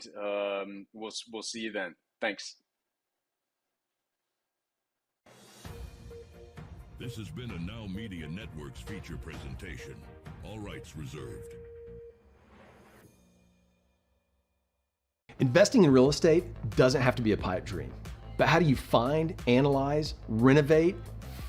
and we'll see you then. Thanks. This has been a Now Media Networks feature presentation. All rights reserved. Investing in real estate doesn't have to be a pipe dream. But how do you find, analyze, renovate,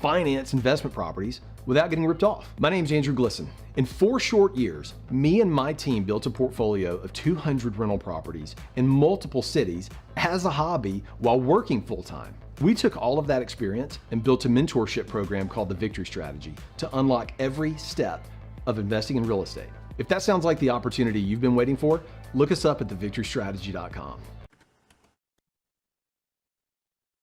finance investment properties without getting ripped off? My name's Andrew Glisson. In 4 short years, me and my team built a portfolio of 200 rental properties in multiple cities as a hobby while working full-time. We took all of that experience and built a mentorship program called the Victory Strategy to unlock every step of investing in real estate. If that sounds like the opportunity you've been waiting for, look us up at thevictorystrategy.com.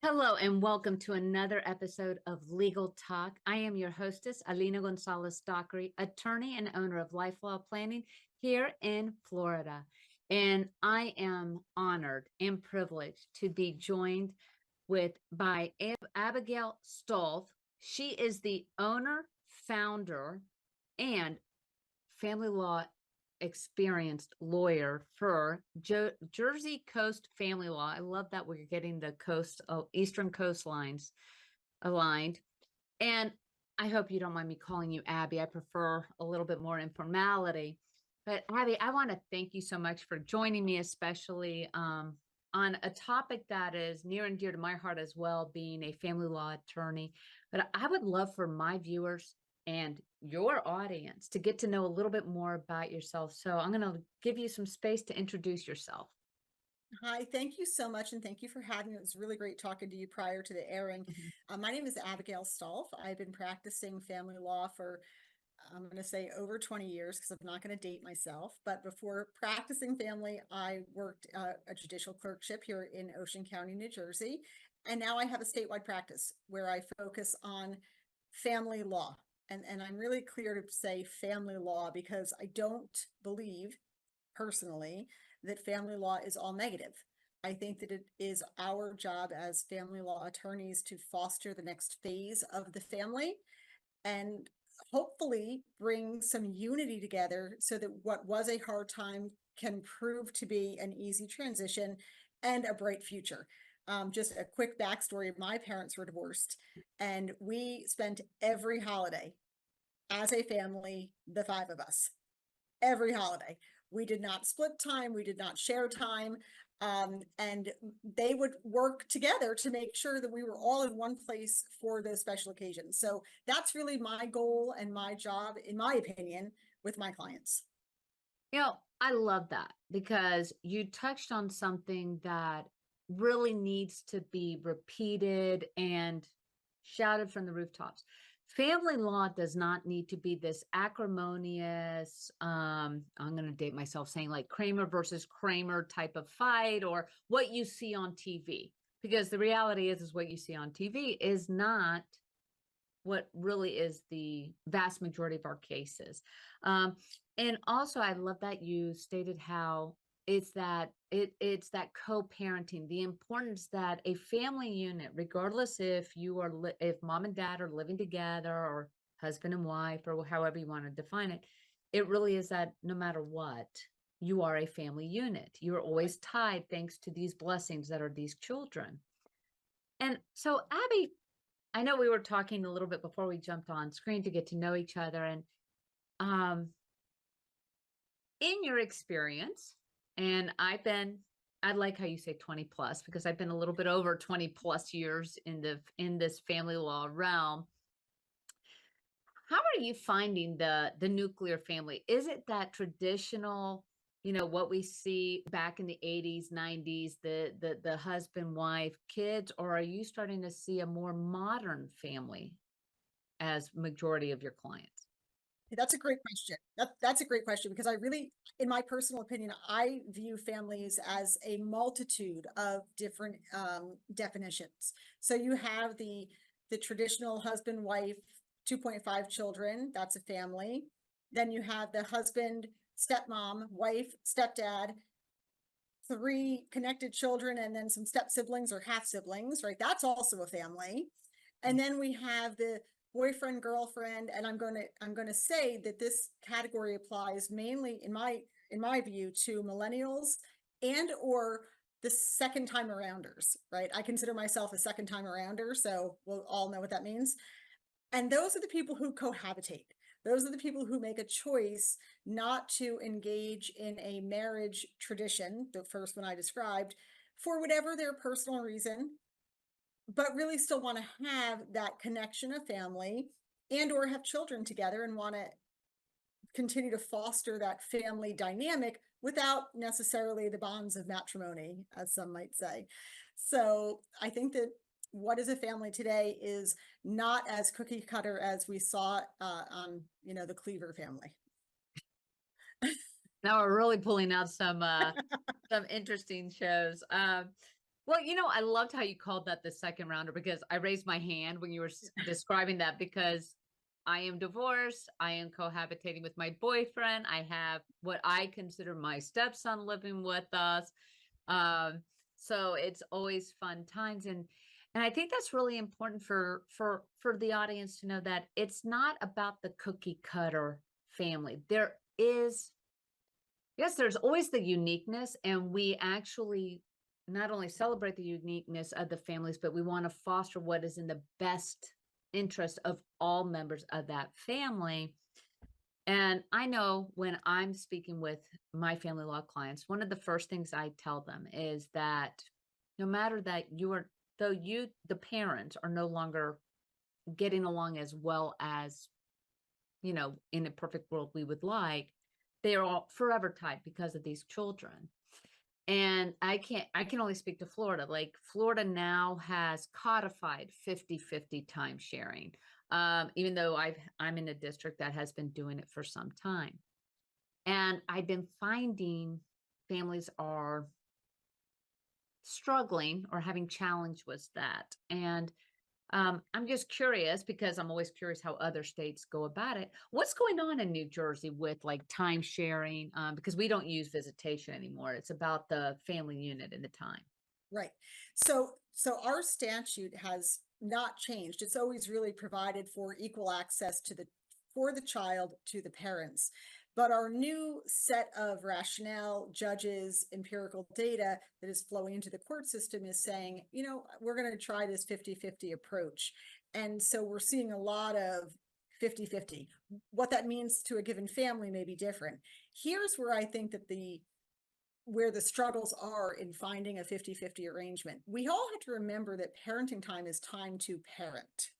Hello and welcome to another episode of Legal Talk. I am your hostess, Alina Gonzalez Dockery, attorney and owner of Life Law Planning here in Florida. And I am honored and privileged to be joined by Abigale Stolfe. She is the owner, founder, and family law experienced lawyer for Jersey Coast Family Law. I love that we're getting the eastern coastlines aligned. And I hope you don't mind me calling you Abby. I prefer a little bit more informality. But Abby, I want to thank you so much for joining me, especially on a topic that is near and dear to my heart as well, being a family law attorney. But I would love for my viewers and your audience to get to know a little bit more about yourself. So I'm going to give you some space to introduce yourself. Hi, thank you so much. And thank you for having me. It was really great talking to you prior to the airing. My name is Abigale Stolfe. I've been practicing family law for, I'm going to say over 20 years because I'm not going to date myself. But before practicing family, I worked a judicial clerkship here in Ocean County, New Jersey. And now I have a statewide practice where I focus on family law. And I'm really clear to say family law because I don't believe personally that family law is all negative. I think that it is our job as family law attorneys to foster the next phase of the family and hopefully bring some unity together so that what was a hard time can prove to be an easy transition and a bright future. Just a quick backstory. My parents were divorced and we spent every holiday as a family, the 5 of us, every holiday. We did not split time. We did not share time. And they would work together to make sure that we were all in one place for those special occasions. So that's really my goal and my job, in my opinion, with my clients. You know, I love that because you touched on something that really needs to be repeated and shouted from the rooftops. Family law does not need to be this acrimonious, I'm going to date myself saying like Kramer versus Kramer type of fight or what you see on TV. Because the reality is what you see on TV is not what really is the vast majority of our cases. And also, I love that you stated how it's that co-parenting, the importance that a family unit, regardless if if mom and dad are living together or husband and wife or however you want to define it, it really is that no matter what, you are a family unit. You're always tied thanks to these blessings that are these children. And so, Abby, I know we were talking a little bit before we jumped on screen to get to know each other. And in your experience, and I like how you say 20 plus, because I've been a little bit over 20 plus years in this family law realm. How are you finding the nuclear family? Is it that traditional, what we see back in the 80s, 90s, the husband, wife, kids, or are you starting to see a more modern family as majority of your clients? That's a great question. That's a great question because I really, in my personal opinion, I view families as a multitude of different definitions. So you have the traditional husband, wife, 2.5 children. That's a family. Then you have the husband, stepmom, wife, stepdad, 3 connected children, and then some step siblings or half siblings, right? That's also a family. And then we have the boyfriend, girlfriend, and I'm going to say that this category applies mainly in my view to millennials and or the second time arounders, right? I consider myself a second time arounder, so we'll all know what that means. And those are the people who cohabitate. Those are the people who make a choice not to engage in a marriage tradition, the first one I described, for whatever their personal reason, but really still want to have that connection of family and or have children together and want to continue to foster that family dynamic without necessarily the bonds of matrimony, as some might say. So I think that what is a family today is not as cookie cutter as we saw on, the Cleaver family. Now we're really pulling out some interesting shows. Well, I loved how you called that the second rounder, because I raised my hand when you were describing that, because I am divorced. I am cohabitating with my boyfriend. I have what I consider my stepson living with us. So it's always fun times. And I think that's really important for the audience to know that it's not about the cookie cutter family. Yes, there's always the uniqueness, and we actually not only celebrate the uniqueness of the families, but we want to foster what is in the best interest of all members of that family. And I know when I'm speaking with my family law clients, one of the first things I tell them is that no matter that the parents are no longer getting along as well as, in a perfect world we would like, they are all forever tied because of these children. And I can only speak to Florida. Like, Florida now has codified 50-50 time sharing, even though I'm in a district that has been doing it for some time. And I've been finding families are struggling or having challenge with that. And I'm just curious, because I'm always curious how other states go about it. What's going on in New Jersey with like time sharing? Because we don't use visitation anymore. It's about the family unit and the time. Right. So our statute has not changed. It's always really provided for equal access for the child to the parents. But our new set of rationale, judges, empirical data that is flowing into the court system is saying, we're going to try this 50-50 approach. And so we're seeing a lot of 50-50. What that means to a given family may be different. Here's where I think that where the struggles are in finding a 50-50 arrangement. We all have to remember that parenting time is time to parent.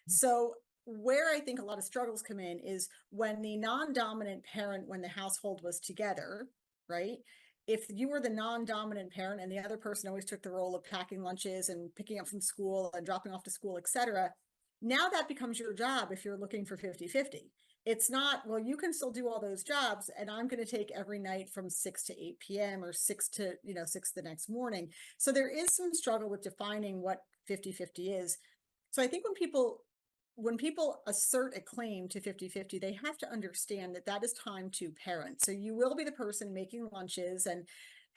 So where I think a lot of struggles come in is when the non-dominant parent, when the household was together, right? If you were the non-dominant parent and the other person always took the role of packing lunches and picking up from school and dropping off to school, etc., now that becomes your job if you're looking for 50-50. It's not, well, you can still do all those jobs, and I'm going to take every night from 6 to 8 p.m. or 6 to 6 the next morning. So there is some struggle with defining what 50-50 is. So I think when people assert a claim to 50-50, they have to understand that is time to parent. So you will be the person making lunches and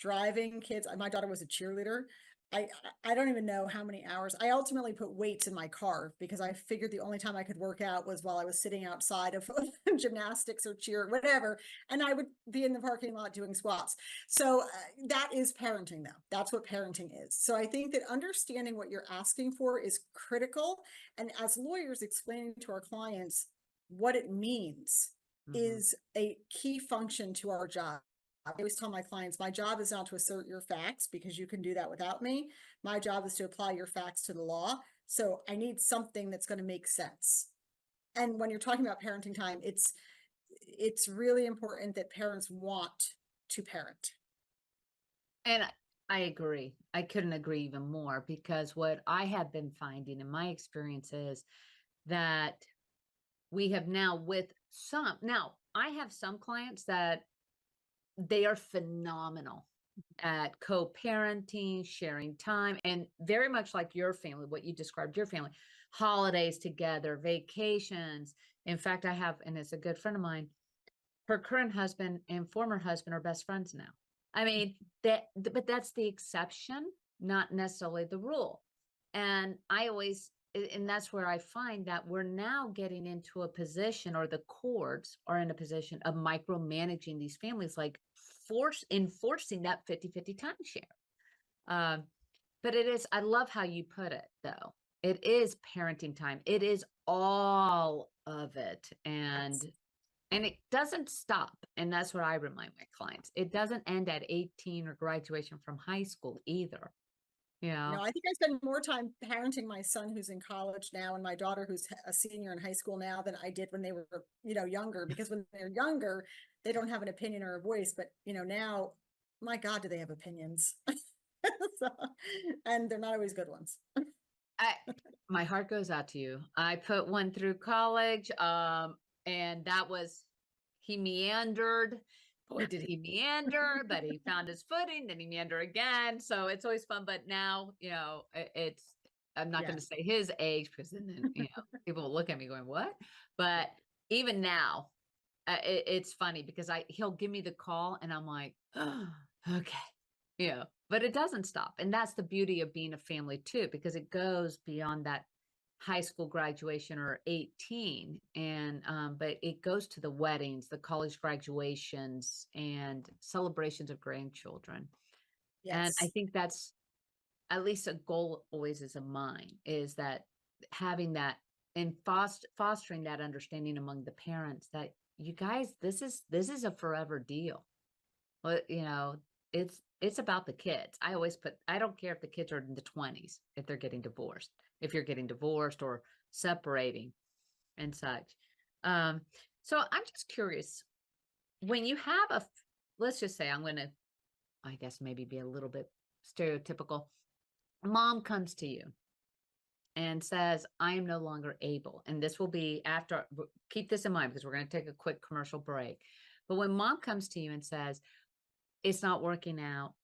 driving kids. My daughter was a cheerleader. I don't even know how many hours. I ultimately put weights in my car because I figured the only time I could work out was while I was sitting outside of gymnastics or cheer, whatever. And I would be in the parking lot doing squats. So that is parenting, though. That's what parenting is. So I think that understanding what you're asking for is critical. And as lawyers, explaining to our clients what it means is a key function to our job. I always tell my clients, my job is not to assert your facts because you can do that without me. My job is to apply your facts to the law. So I need something that's going to make sense. And when you're talking about parenting time, it's really important that parents want to parent. And I agree. I couldn't agree even more, because what I have been finding in my experience is that we have now I have some clients that they are phenomenal at co-parenting, sharing time, and very much like your family, what you described, your family, holidays together, vacations. In fact, I have, and it's a good friend of mine, her current husband and former husband are best friends now. I mean, but that's the exception, not necessarily the rule. And that's where I find that we're now getting into a position, or the courts are in a position of micromanaging these families, like enforcing that 50-50 timeshare. But it is, I love how you put it though. It is parenting time. It is all of it. And it doesn't stop. And that's what I remind my clients. It doesn't end at 18 or graduation from high school either. You know? No, I think I spend more time parenting my son who's in college now and my daughter who's a senior in high school now than I did when they were, younger, because when they're younger, they don't have an opinion or a voice. But, now, my God, do they have opinions? So, and they're not always good ones. My heart goes out to you. I put one through college, and that was, he meandered. Boy, did he meander, but he found his footing, then he meandered again. So it's always fun. But now, I'm not going to say his age because then, people will look at me going, what? But even now, it's funny because he'll give me the call and I'm like, oh, okay. But it doesn't stop. And that's the beauty of being a family too, because it goes beyond that high school graduation or 18. And, but it goes to the weddings, the college graduations and celebrations of grandchildren. Yes. And I think that's at least a goal always is of mine, is that having that and fostering that understanding among the parents that you guys, this is a forever deal. Well, it's about the kids. I don't care if the kids are in the 20s, if they're getting divorced, if you're getting divorced or separating and such. So I'm just curious, when you have let's just say, I'm going to, I guess maybe be a little bit stereotypical. Mom comes to you and says, I am no longer able. And this will be after, keep this in mind because we're going to take a quick commercial break. But when mom comes to you and says, it's not working out,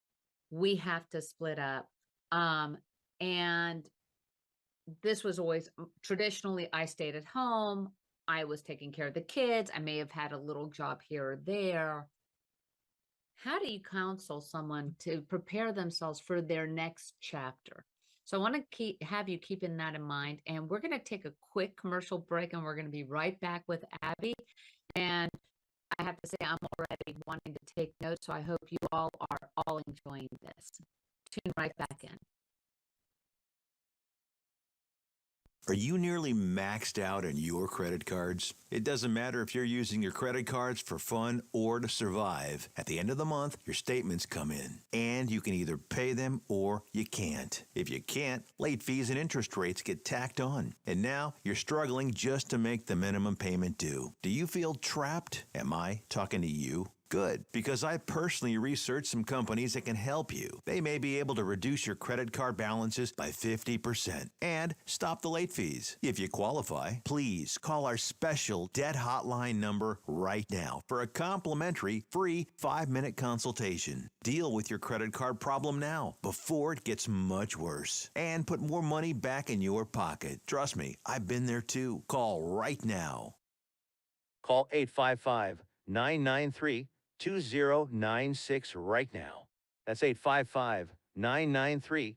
we have to split up. And this was always traditionally, I stayed at home. I was taking care of the kids. I may have had a little job here or there. How do you counsel someone to prepare themselves for their next chapter? So I want to have you keeping that in mind. And we're going to take a quick commercial break and we're going to be right back with Abby. And I have to say, I'm already wanting to take notes. So I hope you all are all enjoying this. Tune right back in. Are you nearly maxed out on your credit cards? It doesn't matter if you're using your credit cards for fun or to survive. At the end of the month, your statements come in, and you can either pay them or you can't. If you can't, late fees and interest rates get tacked on. And now you're struggling just to make the minimum payment due. Do you feel trapped? Am I talking to you? Good, because I personally researched some companies that can help you. They may be able to reduce your credit card balances by 50% and stop the late fees. If you qualify, please call our special debt hotline number right now for a complimentary free 5-minute consultation. Deal with your credit card problem now before it gets much worse and put more money back in your pocket. Trust me, I've been there too. Call right now. Call 855-993-2096 right now. That's 855-993-2096.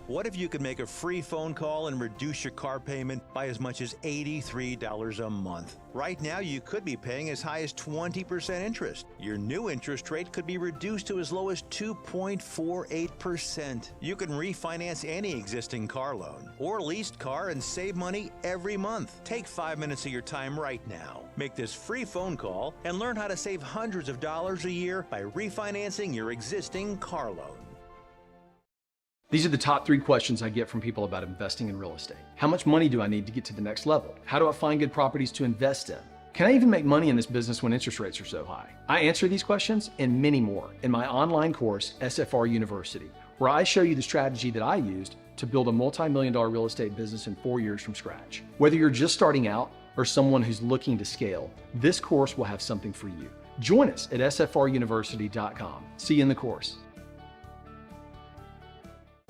What if you could make a free phone call and reduce your car payment by as much as $83 a month? Right now, you could be paying as high as 20% interest. Your new interest rate could be reduced to as low as 2.48%. You can refinance any existing car loan or leased car and save money every month. Take 5 minutes of your time right now. Make this free phone call and learn how to save hundreds of dollars a year by refinancing your existing car loan. These are the top 3 questions I get from people about investing in real estate. How much money do I need to get to the next level? How do I find good properties to invest in? Can I even make money in this business when interest rates are so high? I answer these questions and many more in my online course, SFR University, where I show you the strategy that I used to build a multi-million-dollar real estate business in 4 years from scratch. Whether you're just starting out or someone who's looking to scale, this course will have something for you. Join us at sfruniversity.com. See you in the course.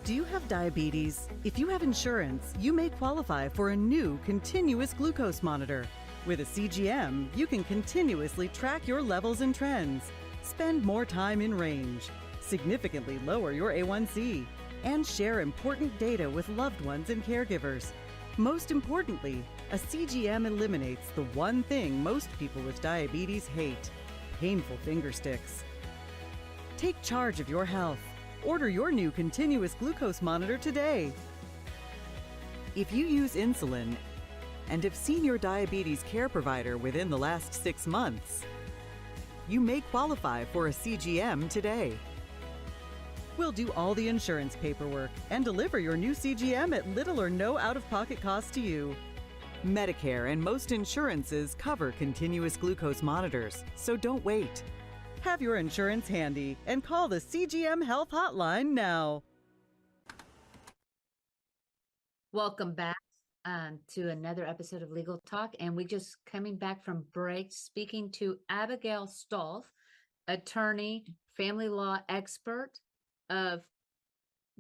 Do you have diabetes? If you have insurance, you may qualify for a new continuous glucose monitor. With a CGM, you can continuously track your levels and trends, spend more time in range, significantly lower your A1C, and share important data with loved ones and caregivers. Most importantly, A CGM eliminates the one thing most people with diabetes hate: painful finger sticks. Take charge of your health. Order your new continuous glucose monitor today. If you use insulin and have seen your diabetes care provider within the last 6 months, you may qualify for a CGM today. We'll do all the insurance paperwork and deliver your new CGM at little or no out-of-pocket cost to you. Medicare and most insurances cover continuous glucose monitors, so don't wait. Have your insurance handy and call the CGM Health Hotline now. Welcome back to another episode of Legal Talk. And we just coming back from break, speaking to Abigale Stolfe, attorney, family law expert of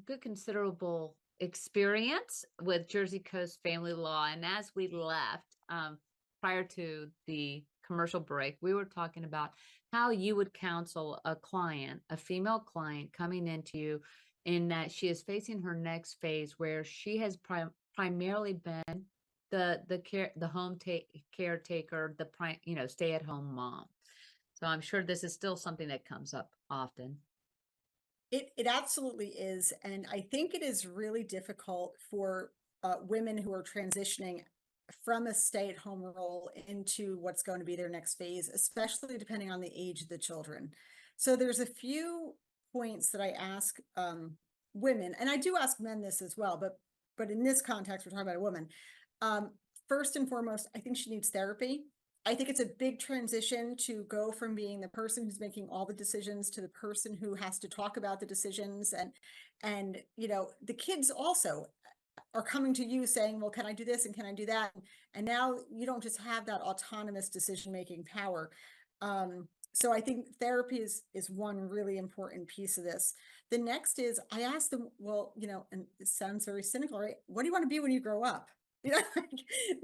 good considerable experience with Jersey Coast family law. And as we left prior to the commercial break, we were talking about how you would counsel a client, a female client coming into you, in that she is facing her next phase where she has primarily been the home caretaker, stay at home mom. So I'm sure this is still something that comes up often. It absolutely is. And I think it is really difficult for women who are transitioning from a stay-at-home role into what's going to be their next phase, especially depending on the age of the children. So there's a few points that I ask women, and I do ask men this as well, but in this context, we're talking about a woman. First and foremost, I think she needs therapy. I think it's a big transition to go from being the person who's making all the decisions to the person who has to talk about the decisions. And the kids also are coming to you saying, well, can I do this and can I do that? And now you don't just have that autonomous decision-making power. So I think therapy is one really important piece of this. The next is I ask them, well, and it sounds very cynical, right? What do you want to be when you grow up?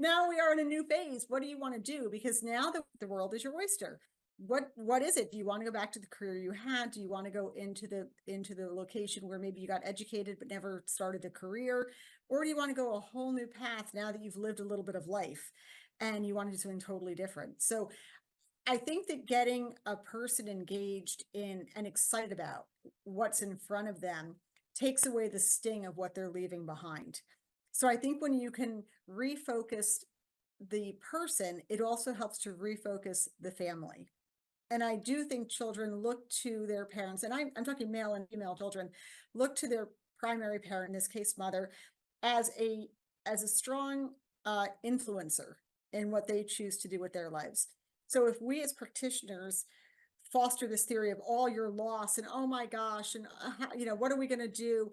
Now we are in a new phase. What do you want to do? Because now the world is your oyster. What is it? Do you want to go back to the career you had? Do you want to go into the location where maybe you got educated but never started a career? Or do you want to go a whole new path now that you've lived a little bit of life and you want to do something totally different? So I think that getting a person engaged in and excited about what's in front of them takes away the sting of what they're leaving behind. So I think when you can refocus the person, it also helps to refocus the family. And I do think children look to their parents, and I'm talking male and female children, look to their primary parent, in this case, mother, as a strong influencer in what they choose to do with their lives. So if we as practitioners foster this theory of all your loss and oh my gosh, and what are we going to do?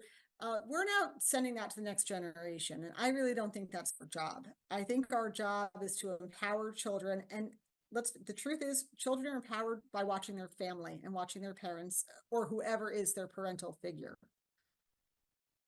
We're now sending that to the next generation. And I really don't think that's our job. I think our job is to empower children. And the truth is, children are empowered by watching their family and watching their parents or whoever is their parental figure.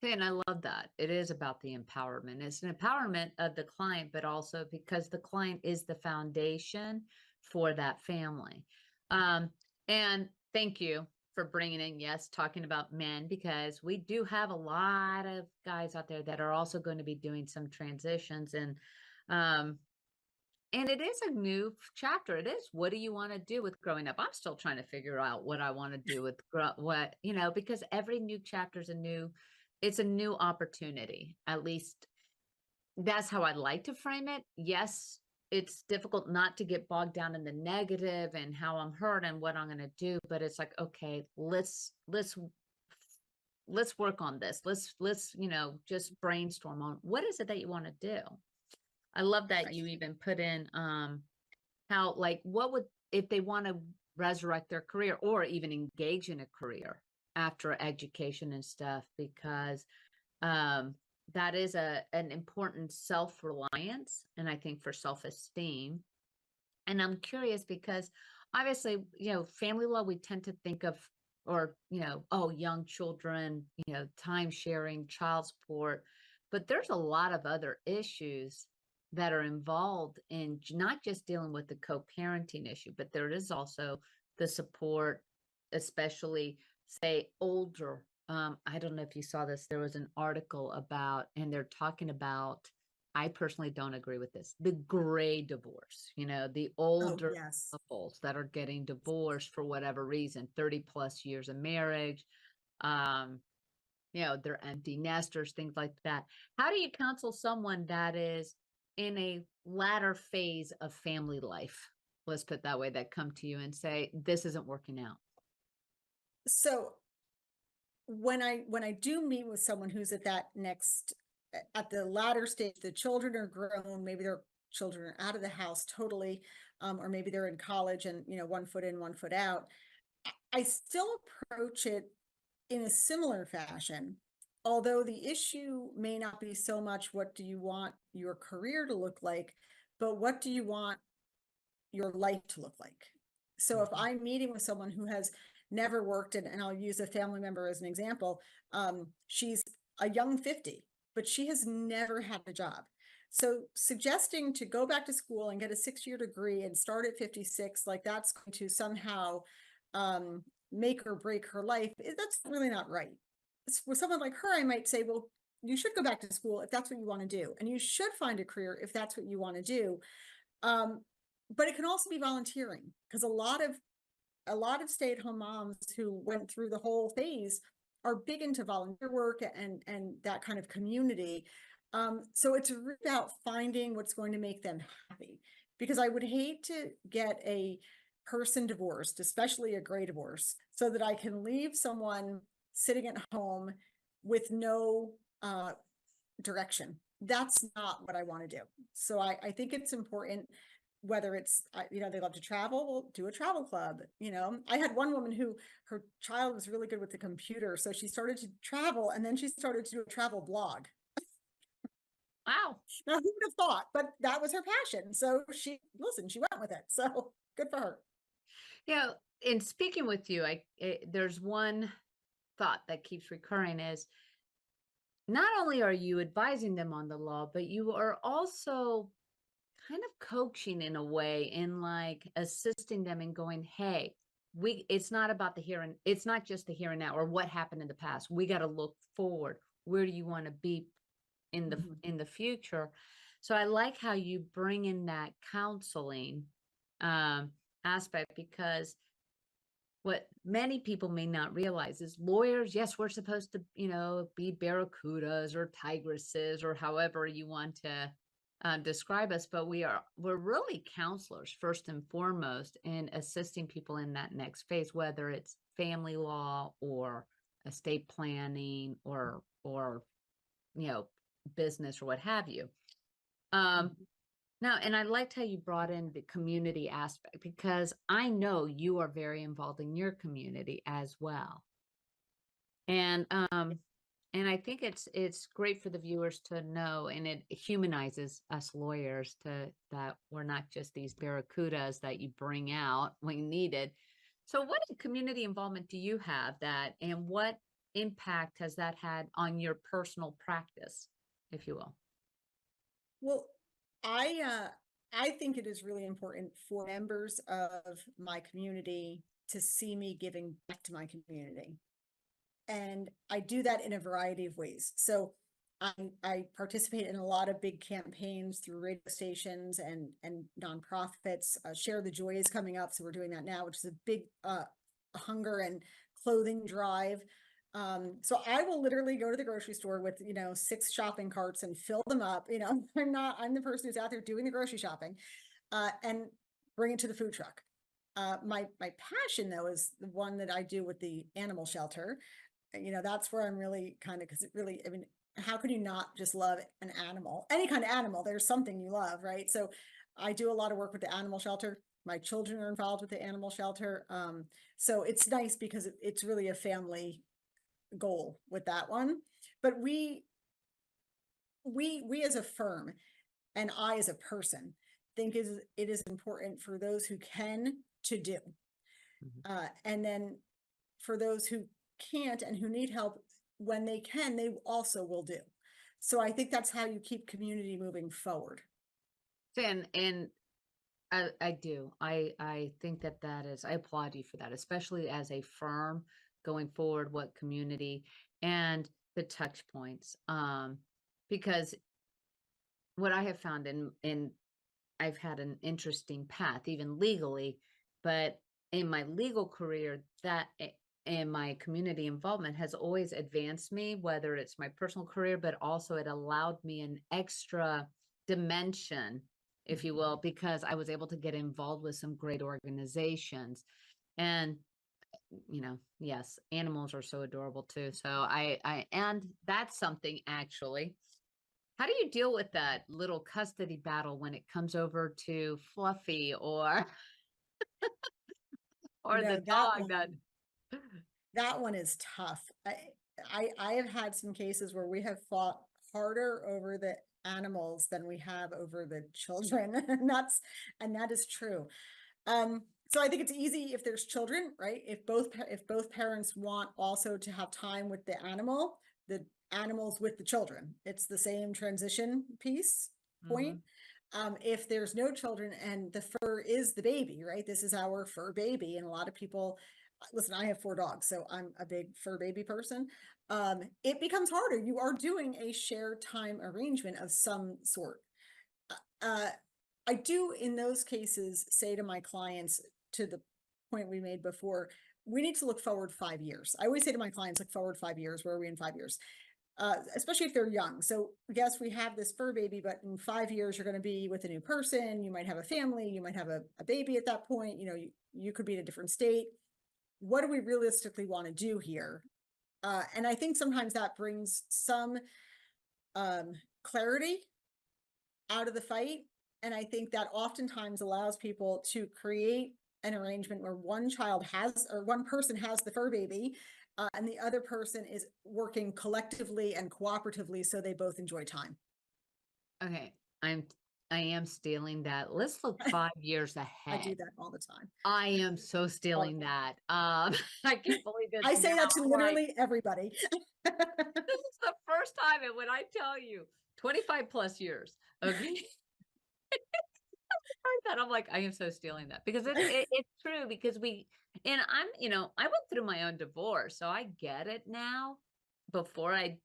And I love that. It is about the empowerment. It's an empowerment of the client, but also because the client is the foundation for that family. And thank you for bringing in, yes, talking about men, because we do have a lot of guys out there that are also going to be doing some transitions. And it is a new chapter. It is, what do you want to do with growing up? I'm still trying to figure out what I want to do with because every new chapter is it's a new opportunity. At least that's how I'd like to frame it. Yes, it's difficult not to get bogged down in the negative and how I'm hurt and what I'm going to do. But it's like, okay, let's work on this. Let's just brainstorm on what is it that you want to do. I love that you even put in how, like, what would, if they want to resurrect their career or even engage in a career after education and stuff, because that is an important self-reliance, and I think for self-esteem. And I'm curious because obviously, family law, we tend to think of, or, young children, time sharing, child support, but there's a lot of other issues that are involved in not just dealing with the co-parenting issue, but there is also the support, especially say older. I don't know if you saw this. There was an article about, and they're talking about I personally don't agree with this. The gray divorce, the Oh, older yes. couples that are getting divorced for whatever reason, 30 plus years of marriage, um, they're empty nesters, things like that. How do you counsel someone that is in a latter phase of family life? Let's put it that way, that come to you and say, this isn't working out. So when I do meet with someone who's at that next, at the latter stage, the children are grown, maybe their children are out of the house totally, or maybe they're in college and, 1 foot in, 1 foot out. I still approach it in a similar fashion, although the issue may not be so much what do you want your career to look like, but what do you want your life to look like? So if I'm meeting with someone who has never worked, and I'll use a family member as an example, she's a young 50, but she has never had a job. So suggesting to go back to school and get a 6-year degree and start at 56, like that's going to somehow make or break her life, that's really not right. With someone like her, I might say, well, you should go back to school if that's what you want to do, and you should find a career if that's what you want to do. But it can also be volunteering, because a lot of stay-at-home moms who went through the whole phase are big into volunteer work and that kind of community. So it's really about finding what's going to make them happy, because I would hate to get a person divorced, especially a gray divorce, so that I can leave someone sitting at home with no direction. That's not what I want to do. So I think it's important, whether it's, they love to travel, we'll do a travel club. I had one woman who, her child was really good with the computer, so she started to travel, and then she started to do a travel blog. Wow. Now, who would have thought? But that was her passion. So she went with it. So good for her. In speaking with you, there's one thought that keeps recurring is, not only are you advising them on the law, but you are also kind of coaching in a way, in like assisting them in going, hey, it's not about the here and it's not just the here and now or what happened in the past. We got to look forward. Where do you want to be in the future? So I like how you bring in that counseling aspect, because what many people may not realize is lawyers, yes, we're supposed to, be barracudas or tigresses or however you want to describe us, but we're really counselors first and foremost in assisting people in that next phase, whether it's family law or estate planning or business or what have you. Now, and I liked how you brought in the community aspect, because I know you are very involved in your community as well. And I think it's great for the viewers to know, and it humanizes us lawyers that we're not just these barracudas that you bring out when needed. So what community involvement do you have and what impact has that had on your personal practice, if you will? Well, I think it is really important for members of my community to see me giving back to my community. And I do that in a variety of ways. So I participate in a lot of big campaigns through radio stations and nonprofits. Share the Joy is coming up, so we're doing that now, which is a big hunger and clothing drive. So I will literally go to the grocery store with 6 shopping carts and fill them up. I'm the person who's out there doing the grocery shopping, and bring it to the food truck. My passion, though, is the one that I do with the animal shelter. That's where I'm really because it really, how can you not just love an animal? Any kind of animal, there's something you love, right? So I do a lot of work with the animal shelter. My children are involved with the animal shelter. So it's nice because it's really a family goal with that one. But we as a firm, and I as a person, think it is important for those who can to do. And then for those who can't and who need help, when they can, they also will do. So I think that's how you keep community moving forward. And I do. I think that is, I applaud you for that, especially as a firm going forward, what community and the touch points. Because what I have found in I've had an interesting path, even legally, but in my legal career, that and my community involvement has always advanced me, whether it's my personal career, but also it allowed me an extra dimension, if you will, because I was able to get involved with some great organizations. And, yes, animals are so adorable too. So and that's something actually. How do you deal with that little custody battle when it comes over to Fluffy or the dog that one is tough. I have had some cases where we have fought harder over the animals than we have over the children, and that is true. So I think it's easy if there's children, right? If both parents want also to have time with the animals with the children, it's the same transition piece point. If there's no children and the fur is the baby, right? This is our fur baby. And a lot of people, listen, I have 4 dogs, so I'm a big fur baby person. It becomes harder. You are doing a shared time arrangement of some sort. I do, in those cases, say to my clients, to the point we made before, we need to look forward 5 years. I always say to my clients, look forward 5 years. Where are we in 5 years? Especially if they're young. So yes, we have this fur baby, but in 5 years, you're going to be with a new person. You might have a family. You might have a baby at that point. You could be in a different state. What do we realistically want to do here? And I think sometimes that brings some clarity out of the fight. And I think that oftentimes allows people to create an arrangement where one person has the fur baby, and the other person is working collectively and cooperatively so they both enjoy time. Okay, I am stealing that. Let's look 5 years ahead. I do that all the time. I am so stealing that. I can't believe it. I say that to literally everybody. This is the first time, and when I tell you 25 plus years, okay. I'm like, I am so stealing that because it's true, because I went through my own divorce, so I get it now. Before, I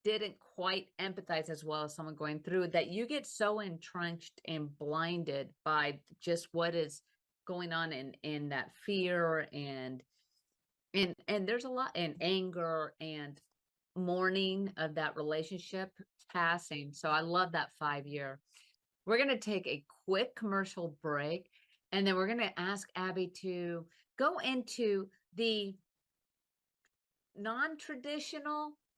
didn't quite empathize as well as someone going through it, that you get so entrenched and blinded by just what is going on in that fear and there's a lot, and anger and mourning of that relationship passing. So I love that 5 year. We're going to take a quick commercial break, and then we're going to ask Abby to go into the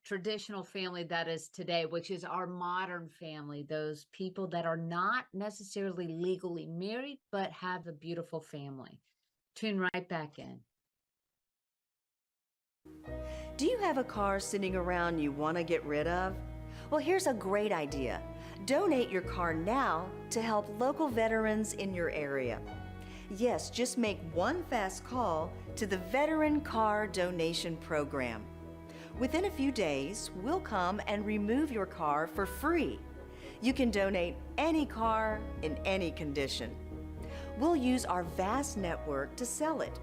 traditional family that is today, which is our modern family, those people that are not necessarily legally married, but have a beautiful family. Tune right back in. Do you have a car sitting around you want to get rid of? Well, here's a great idea. Donate your car now to help local veterans in your area. Yes, just make one fast call to the Veteran Car Donation Program. Within a few days, we'll come and remove your car for free. You can donate any car in any condition. We'll use our vast network to sell it.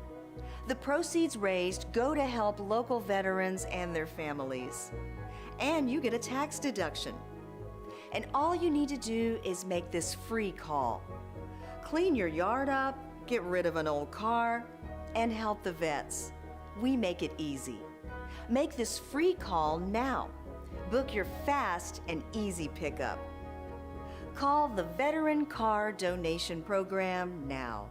The proceeds raised go to help local veterans and their families. And you get a tax deduction. And all you need to do is make this free call. Clean your yard up, get rid of an old car, and help the vets. We make it easy. Make this free call now. Book your fast and easy pickup. Call the Veteran Car Donation Program now.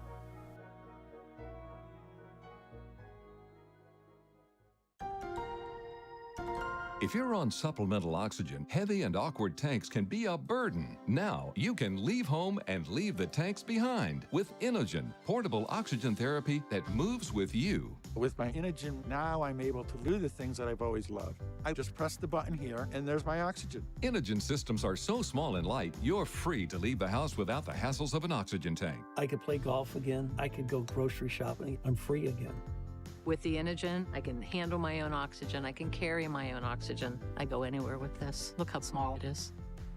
If you're on supplemental oxygen, heavy and awkward tanks can be a burden. Now, you can leave home and leave the tanks behind with Inogen, portable oxygen therapy that moves with you. With my Inogen, now I'm able to do the things that I've always loved. I just press the button here, and there's my oxygen. Inogen systems are so small and light, you're free to leave the house without the hassles of an oxygen tank. I could play golf again. I could go grocery shopping. I'm free again. With the Inogen, I can handle my own oxygen. I can carry my own oxygen. I go anywhere with this. Look how small it is.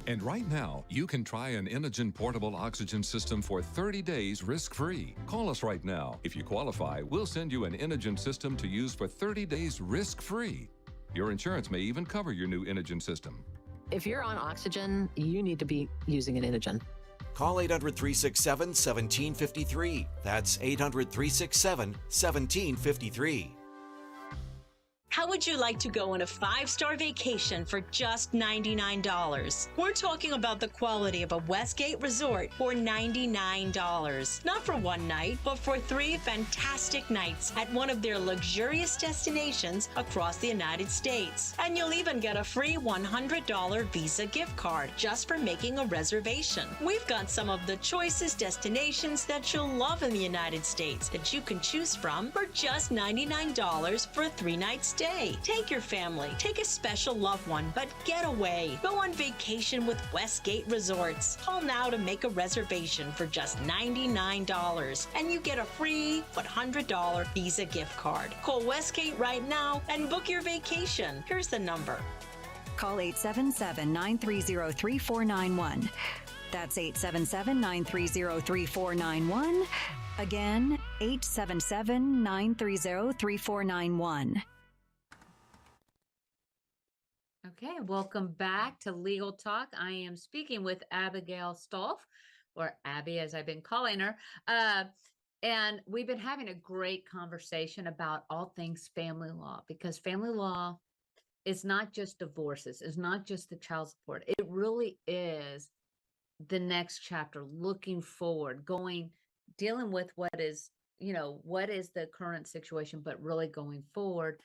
And right now, you can try an Inogen portable oxygen system for 30 days risk-free. Call us right now. If you qualify, we'll send you an Inogen system to use for 30 days risk-free. Your insurance may even cover your new Inogen system. If you're on oxygen, you need to be using an Inogen. Call 800-367-1753. That's 800-367-1753. How would you like to go on a 5-star vacation for just $99? We're talking about the quality of a Westgate resort for $99. Not for one night, but for 3 fantastic nights at one of their luxurious destinations across the United States. And you'll even get a free $100 Visa gift card just for making a reservation. We've got some of the choicest destinations that you'll love in the United States that you can choose from for just $99 for a 3-night stay. Take your family, take a special loved one, but get away. Go on vacation with Westgate Resorts. Call now to make a reservation for just $99, and you get a free $100 Visa gift card. Call Westgate right now and book your vacation. Here's the number. Call 877-930-3491. That's 877-930-3491. Again, 877-930-3491. Okay, welcome back to Legal Talk. I am speaking with Abigale Stolfe, or Abby as I've been calling her. And we've been having a great conversation about all things family law, because family law is not just divorces, it's not just the child support. It really is the next chapter, looking forward, dealing with what is the current situation, but really going forward.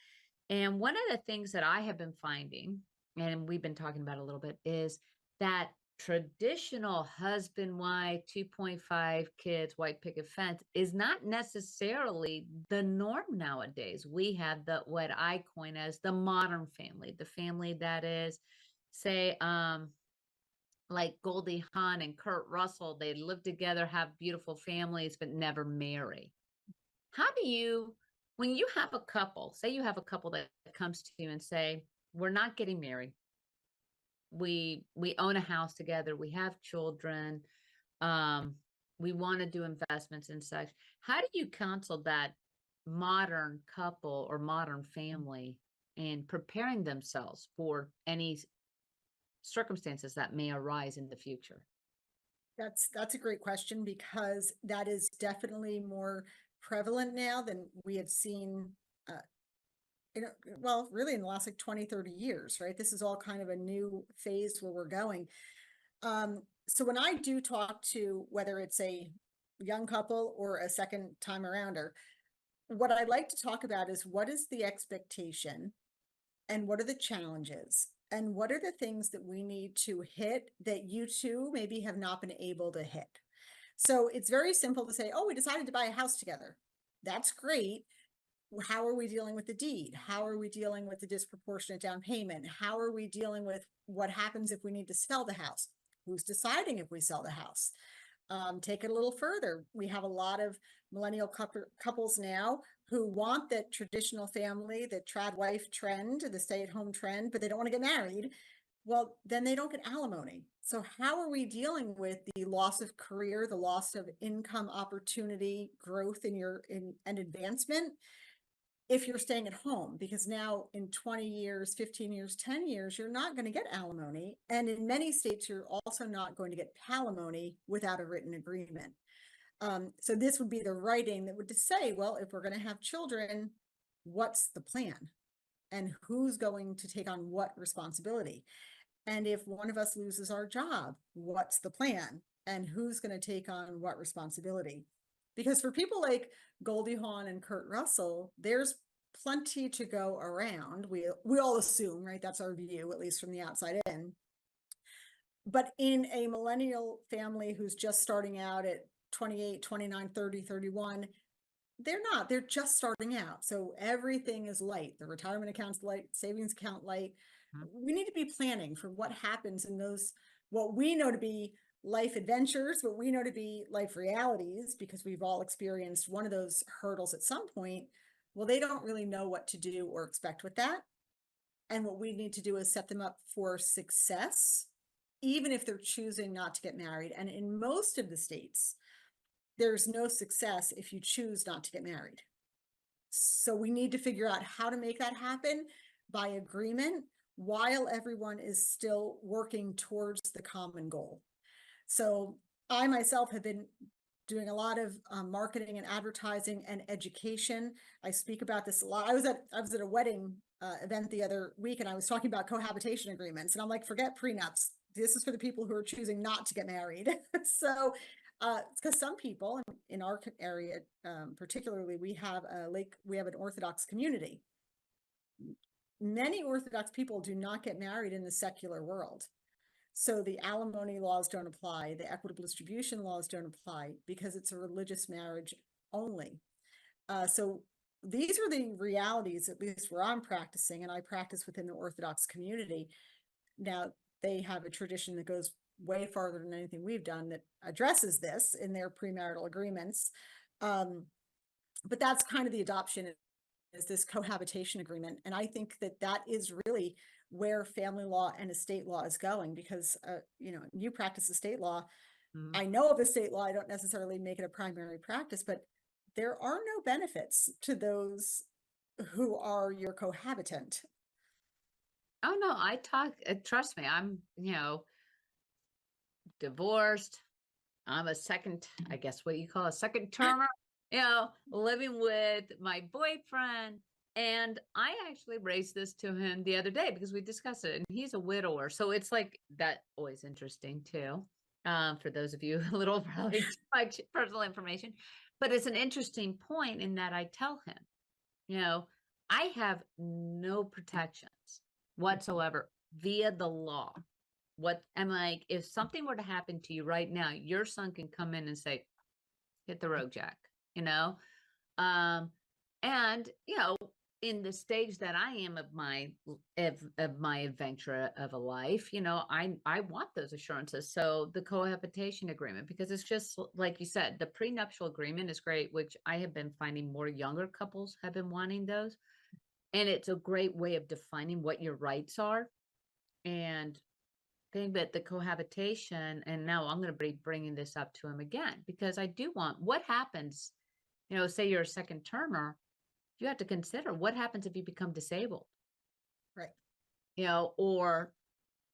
And one of the things that I have been finding, and we've been talking about a little bit, is that traditional husband, wife, 2.5 kids, white picket fence is not necessarily the norm nowadays. We have what I coin as the modern family, the family that is, say, like Goldie Hawn and Kurt Russell. They live together, have beautiful families, but never marry. How do you, when you have a couple, say you have a couple that comes to you and say, we're not getting married, we own a house together, we have children, we want to do investments and such. How do you counsel that modern couple or modern family in preparing themselves for any circumstances that may arise in the future? That's a great question, because that is definitely more prevalent now than we have seen, really in the last 20, 30 years, right? This is all kind of a new phase where we're going. So when I do talk to, whether it's a young couple or a second time arounder, what I like to talk about is, what is the expectation and what are the challenges? And what are the things that we need to hit that you two maybe have not been able to hit? So it's very simple to say, oh, we decided to buy a house together. That's great. How are we dealing with the deed? How are we dealing with the disproportionate down payment? How are we dealing with what happens if we need to sell the house? Who's deciding if we sell the house? Take it a little further. We have a lot of millennial couples now who want that traditional family, the trad wife trend, the stay-at-home trend, but they don't want to get married. Well, then they don't get alimony. So how are we dealing with the loss of career, the loss of income opportunity, growth and advancement, if you're staying at home? Because now in 20 years, 15 years, 10 years, you're not going to get alimony. And in many states, you're also not going to get palimony without a written agreement. So this would be the writing that would just say, well, if we're going to have children, what's the plan? And who's going to take on what responsibility? And if one of us loses our job, what's the plan? And who's going to take on what responsibility? Because for people like Goldie Hawn and Kurt Russell, there's plenty to go around. We all assume, right? That's our view, at least from the outside in. But in a millennial family who's just starting out at 28, 29, 30, 31, they're just starting out. So everything is light. The retirement account's light, savings account light. We need to be planning for what happens in those, what we know to be life adventures, what we know to be life realities, because we've all experienced one of those hurdles at some point. Well, they don't really know what to do or expect with that. And what we need to do is set them up for success, even if they're choosing not to get married. And in most of the states, there's no success if you choose not to get married. So we need to figure out how to make that happen by agreement, while everyone is still working towards the common goal. So I myself have been doing a lot of marketing and advertising and education. I speak about this a lot. I was at a wedding event the other week, and I was talking about cohabitation agreements, and I'm like, forget prenups. This is for the people who are choosing not to get married. So because some people in our area, particularly, we have an Orthodox community. Many Orthodox people do not get married in the secular world. So the alimony laws don't apply, the equitable distribution laws don't apply, because it's a religious marriage only. So these are the realities, at least where I'm practicing, and I practice within the Orthodox community. Now, they have a tradition that goes way farther than anything we've done that addresses this in their premarital agreements. But that's kind of the adoption, is this cohabitation agreement. And I think that that is really where family law and estate law is going, because, you practice estate law. Mhm. I know of estate law. I don't necessarily make it a primary practice, but there are no benefits to those who are your cohabitant. Oh no, trust me, I'm, divorced. I'm a second, I guess what you call a second termer, living with my boyfriend. And I actually raised this to him the other day because we discussed it, and he's a widower. So it's like that, always interesting too. For those of you a little probably too much personal information, but it's an interesting point in that I tell him, I have no protections whatsoever via the law. What am like, if something were to happen to you right now, your son can come in and say, hit the road, Jack, and in the stage that I am of my adventure of a life, I want those assurances. So the cohabitation agreement, because it's just like you said, the prenuptial agreement is great, which I have been finding more younger couples have been wanting those. And it's a great way of defining what your rights are. And think that the cohabitation, and now I'm going to be bringing this up to him again, because I do want, what happens, say you're a second termer, you have to consider what happens if you become disabled, right? Or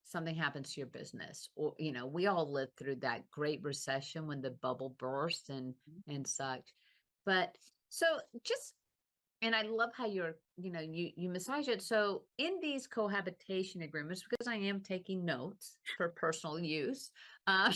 something happens to your business, or, we all lived through that Great Recession when the bubble burst and such. But so just, and I love how you massage it. So in these cohabitation agreements, because I am taking notes for personal use, I'm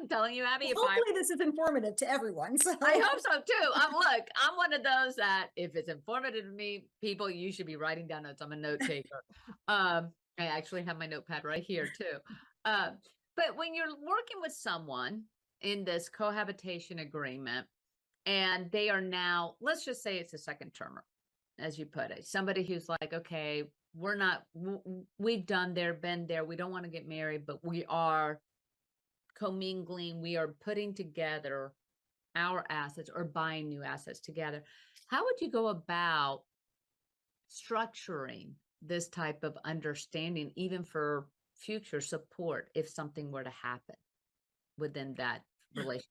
telling you, Abby, Well, hopefully this is informative to everyone. So I hope so too. I'm one of those that if it's informative to me, people, you should be writing down notes. I'm a note taker. I actually have my notepad right here too. But when you're working with someone in this cohabitation agreement, and they are now, let's just say it's a second termer, as you put it, somebody who's like, okay, we've been there. We don't want to get married, but we are commingling. We are putting together our assets or buying new assets together. How would you go about structuring this type of understanding, even for future support, if something were to happen within that relationship?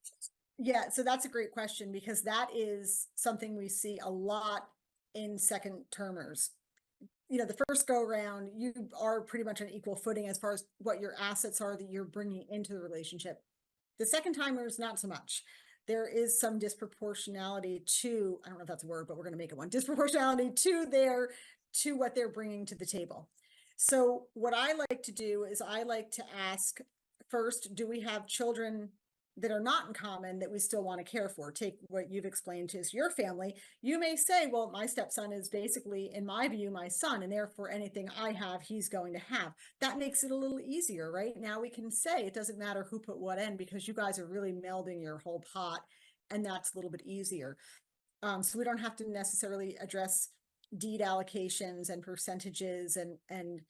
Yeah, so that's a great question, because that is something we see a lot in second termers. The first go round, you are pretty much on equal footing as far as what your assets are that you're bringing into the relationship. The second timers, not so much. There is some disproportionality to, I don't know if that's a word, but we're going to make it one, disproportionality to what they're bringing to the table. So what I like to do is I like to ask first, do we have children that are not in common that we still want to care for? Take what you've explained to your family. You may say, well, my stepson is basically, in my view, my son, and therefore anything I have, he's going to have. That makes it a little easier, right? Now we can say it doesn't matter who put what in, because you guys are really melding your whole pot, and that's a little bit easier. So we don't have to necessarily address deed allocations and percentages and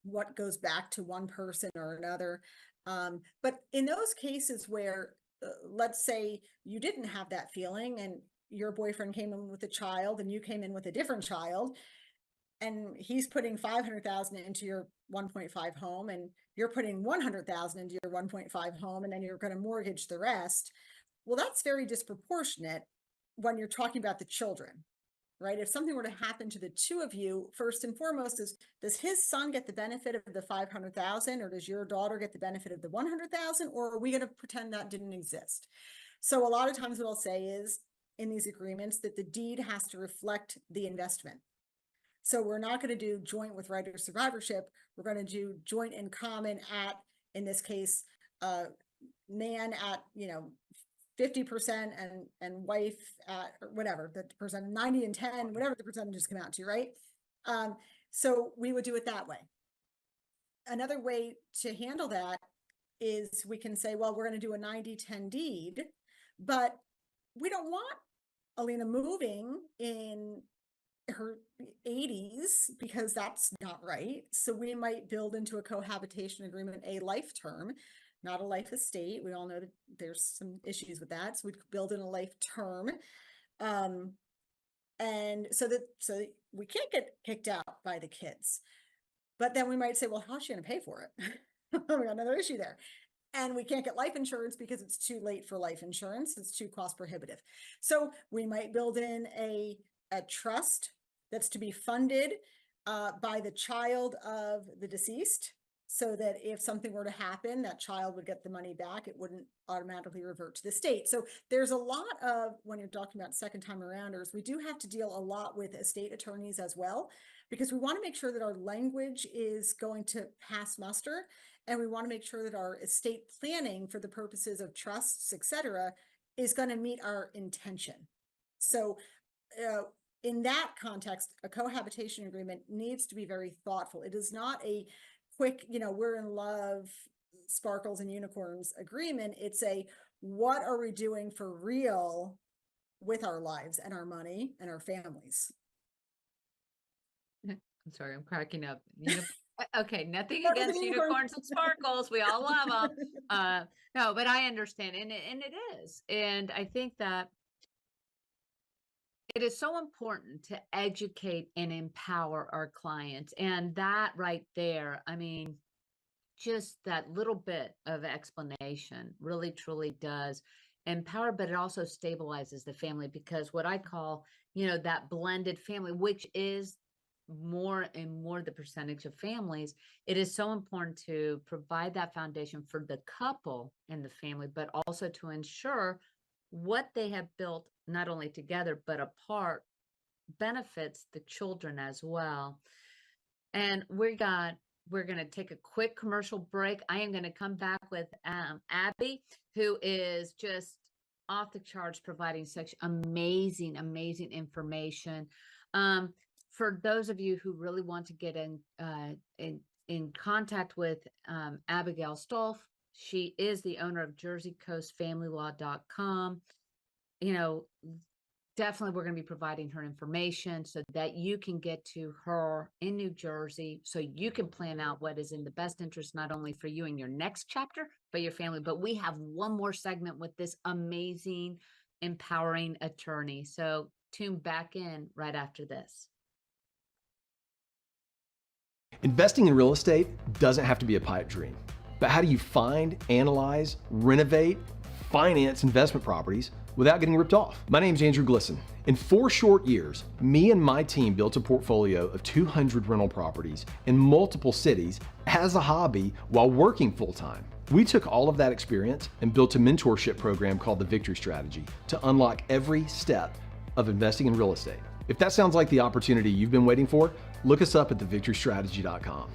what goes back to one person or another. But in those cases where, let's say you didn't have that feeling, and your boyfriend came in with a child and you came in with a different child, and he's putting 500,000 into your 1.5 home, and you're putting 100,000 into your 1.5 home, and then you're going to mortgage the rest. Well, that's very disproportionate when you're talking about the children. right? If something were to happen to the two of you, first and foremost does his son get the benefit of the 500,000, or does your daughter get the benefit of the 100,000, or are we going to pretend that didn't exist? So a lot of times what I'll say is in these agreements that the deed has to reflect the investment. So we're not going to do joint with right of survivorship. We're going to do joint in common at, in this case, man at, 50% and wife at, or whatever the percent, 90 and 10, whatever the percentages come out to, right? So we would do it that way. Another way to handle that is we can say, well, we're going to do a 90-10 deed, but we don't want Alina moving in her 80s because that's not right. So we might build into a cohabitation agreement a life term, not a life estate. We all know that there's some issues with that. So we'd build in a life term. And so that we can't get kicked out by the kids. But then we might say, well, how's she going to pay for it? We got another issue there. And we can't get life insurance because it's too late for life insurance. It's too cost prohibitive. So we might build in a trust that's to be funded by the child of the deceased, so that if something were to happen, that child would get the money back. It wouldn't automatically revert to the state. So there's a lot of, when you're talking about second time arounders, we do have to deal a lot with estate attorneys as well, because we want to make sure that our language is going to pass muster. And we want to make sure that our estate planning for the purposes of trusts, et cetera, is going to meet our intention. So in that context, a cohabitation agreement needs to be very thoughtful. It is not a quick, we're in love, sparkles and unicorns agreement. It's a, what are we doing for real with our lives and our money and our families? I'm sorry, I'm cracking up. Okay, nothing against unicorns and sparkles. We all love them. No, but I understand, and it is. And I think that it is so important to educate and empower our clients. And that right there, I mean, just that little bit of explanation really, truly does empower, but it also stabilizes the family, because what I call, that blended family, which is more and more the percentage of families, it is so important to provide that foundation for the couple and the family, but also to ensure what they have built, not only together, but apart, benefits the children as well. And we're going to take a quick commercial break. I am going to come back with Abby, who is just off the charts, providing such amazing, amazing information. For those of you who really want to get in contact with Abigale Stolfe, she is the owner of JerseyCoastFamilyLaw.com. Definitely we're going to be providing her information so that you can get to her in New Jersey, so you can plan out what is in the best interest, not only for you in your next chapter, but your family. But we have one more segment with this amazing, empowering attorney. So tune back in right after this. Investing in real estate doesn't have to be a pipe dream, but how do you find, analyze, renovate, finance investment properties without getting ripped off? My name's Andrew Glisson. In 4 short years, me and my team built a portfolio of 200 rental properties in multiple cities as a hobby while working full-time. We took all of that experience and built a mentorship program called the Victory Strategy to unlock every step of investing in real estate. If that sounds like the opportunity you've been waiting for, look us up at thevictorystrategy.com.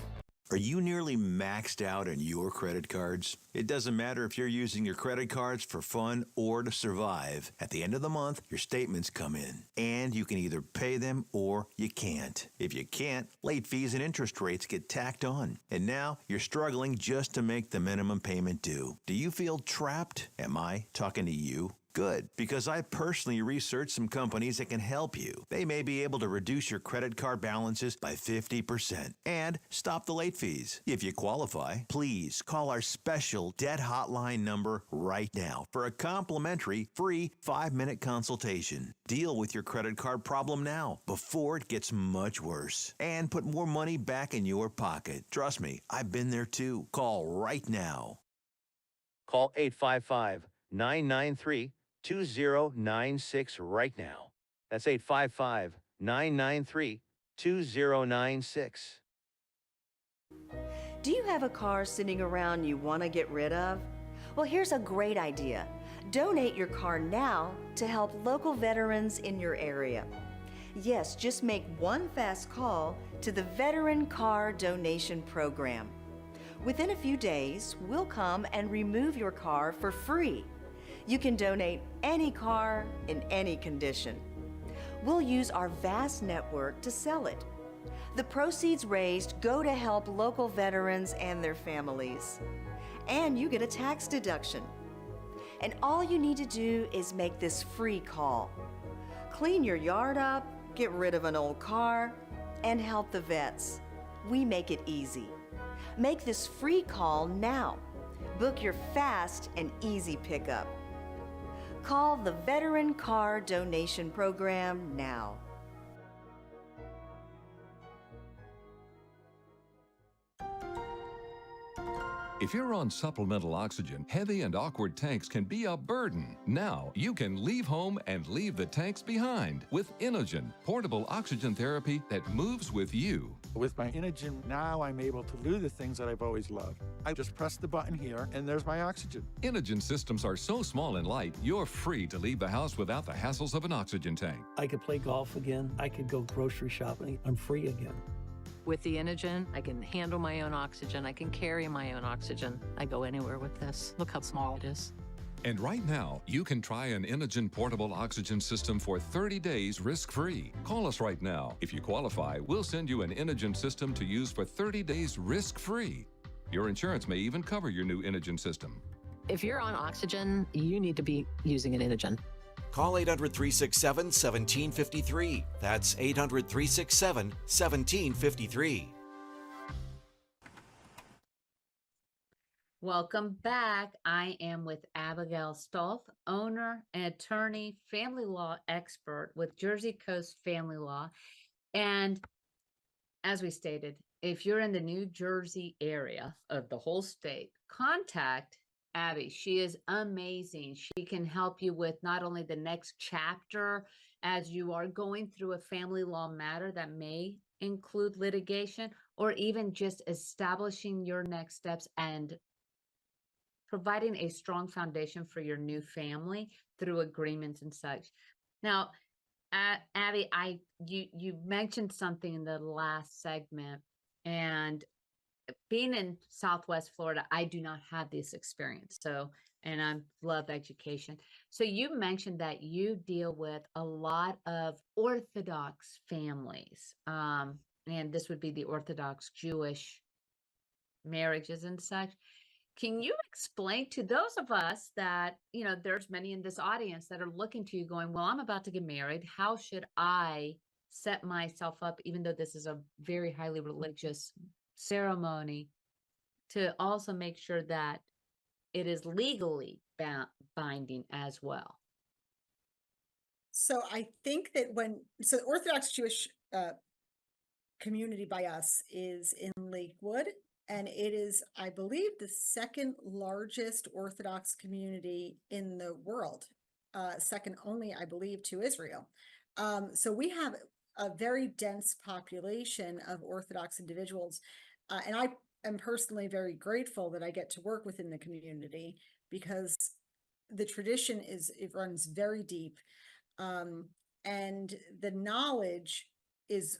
Are you nearly maxed out on your credit cards? It doesn't matter if you're using your credit cards for fun or to survive. At the end of the month, your statements come in, and you can either pay them or you can't. If you can't, late fees and interest rates get tacked on. And now you're struggling just to make the minimum payment due. Do you feel trapped? Am I talking to you? Good, because I personally researched some companies that can help you. They may be able to reduce your credit card balances by 50% and stop the late fees. If you qualify, please call our special debt hotline number right now for a complimentary free 5-minute consultation. Deal with your credit card problem now before it gets much worse and put more money back in your pocket. Trust me, I've been there too. Call right now. Call 855-993-2096 right now. That's 855 993 2096. Do you have a car sitting around you want to get rid of? Well, here's a great idea. Donate your car now to help local veterans in your area. Yes, just make one fast call to the Veteran Car Donation Program. Within a few days, we'll come and remove your car for free. You can donate any car in any condition. We'll use our vast network to sell it. The proceeds raised go to help local veterans and their families. And you get a tax deduction. And all you need to do is make this free call. Clean your yard up, get rid of an old car, and help the vets. We make it easy. Make this free call now. Book your fast and easy pickup. Call the Veteran Car Donation Program now. If you're on supplemental oxygen, heavy and awkward tanks can be a burden. Now you can leave home and leave the tanks behind with Inogen, portable oxygen therapy that moves with you. With my Inogen, now I'm able to do the things that I've always loved. I just press the button here, and there's my oxygen. Inogen systems are so small and light, you're free to leave the house without the hassles of an oxygen tank. I could play golf again. I could go grocery shopping. I'm free again. With the Inogen, I can handle my own oxygen. I can carry my own oxygen. I go anywhere with this. Look how small it is. And right now, you can try an Inogen portable oxygen system for 30 days risk-free. Call us right now. If you qualify, we'll send you an Inogen system to use for 30 days risk-free. Your insurance may even cover your new Inogen system. If you're on oxygen, you need to be using an Inogen. Call 800-367-1753. That's 800-367-1753. Welcome back. I am with Abigale Stolfe, owner and attorney, family law expert with Jersey Coast Family Law. And as we stated, if you're in the New Jersey area of the whole state, contact Abby. She is amazing. She can help you with not only the next chapter as you are going through a family law matter that may include litigation, or even just establishing your next steps and providing a strong foundation for your new family through agreements and such. Now, Abby, you mentioned something in the last segment, and being in Southwest Florida, I do not have this experience. So, and I love education. So you mentioned that you deal with a lot of Orthodox families, and this would be the Orthodox Jewish marriages and such. Can you explain to those of us that, you know, there's many in this audience that are looking to you going, well, I'm about to get married. How should I set myself up, even though this is a very highly religious ceremony, to also make sure that it is legally binding as well? So I think that the Orthodox Jewish community by us is in Lakewood, and it is, I believe, the second largest Orthodox community in the world, second only, I believe, to Israel. So we have a very dense population of Orthodox individuals. And I am personally very grateful that I get to work within the community, because the tradition it runs very deep. And the knowledge is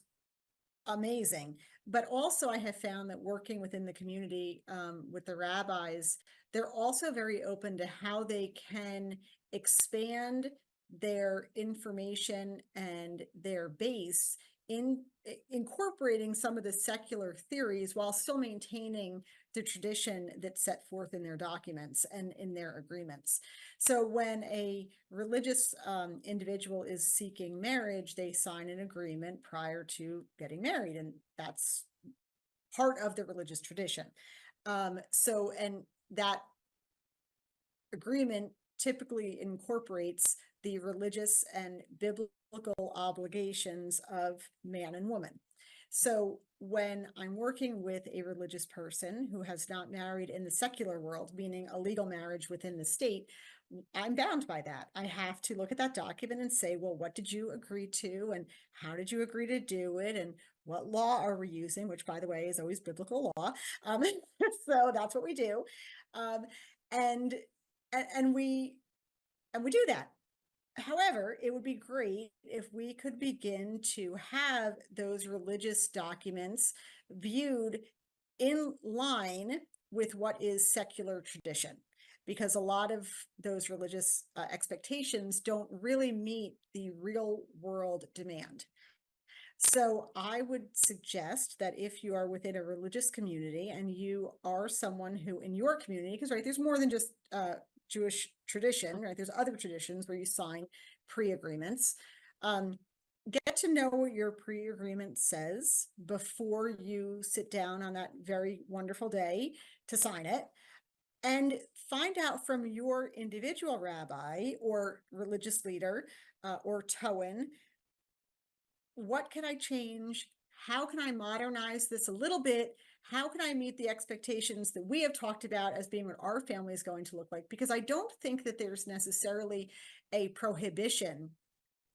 amazing. But also I have found that working within the community with the rabbis, they're also very open to how they can expand their information and their base in incorporating some of the secular theories while still maintaining the tradition that's set forth in their documents and in their agreements. So when a religious individual is seeking marriage, they sign an agreement prior to getting married, and that's part of the religious tradition. And that agreement typically incorporates the religious and biblical obligations of man and woman. So when I'm working with a religious person who has not married in the secular world, meaning a legal marriage within the state, I'm bound by that. I have to look at that document and say, well, what did you agree to? And how did you agree to do it? And what law are we using? Which, by the way, is always biblical law. So that's what we do. Um, and, and we do that. However, it would be great if we could begin to have those religious documents viewed in line with what is secular tradition, because a lot of those religious expectations don't really meet the real world demand. So I would suggest that if you are within a religious community and you are someone who in your community, because right, there's more than just Jewish tradition, right? There's other traditions where you sign pre-agreements. Get to know what your pre-agreement says before you sit down on that very wonderful day to sign it, and find out from your individual rabbi or religious leader or Toan, what can I change? How can I modernize this a little bit? How can I meet the expectations that we have talked about as being what our family is going to look like? Because I don't think that there's necessarily a prohibition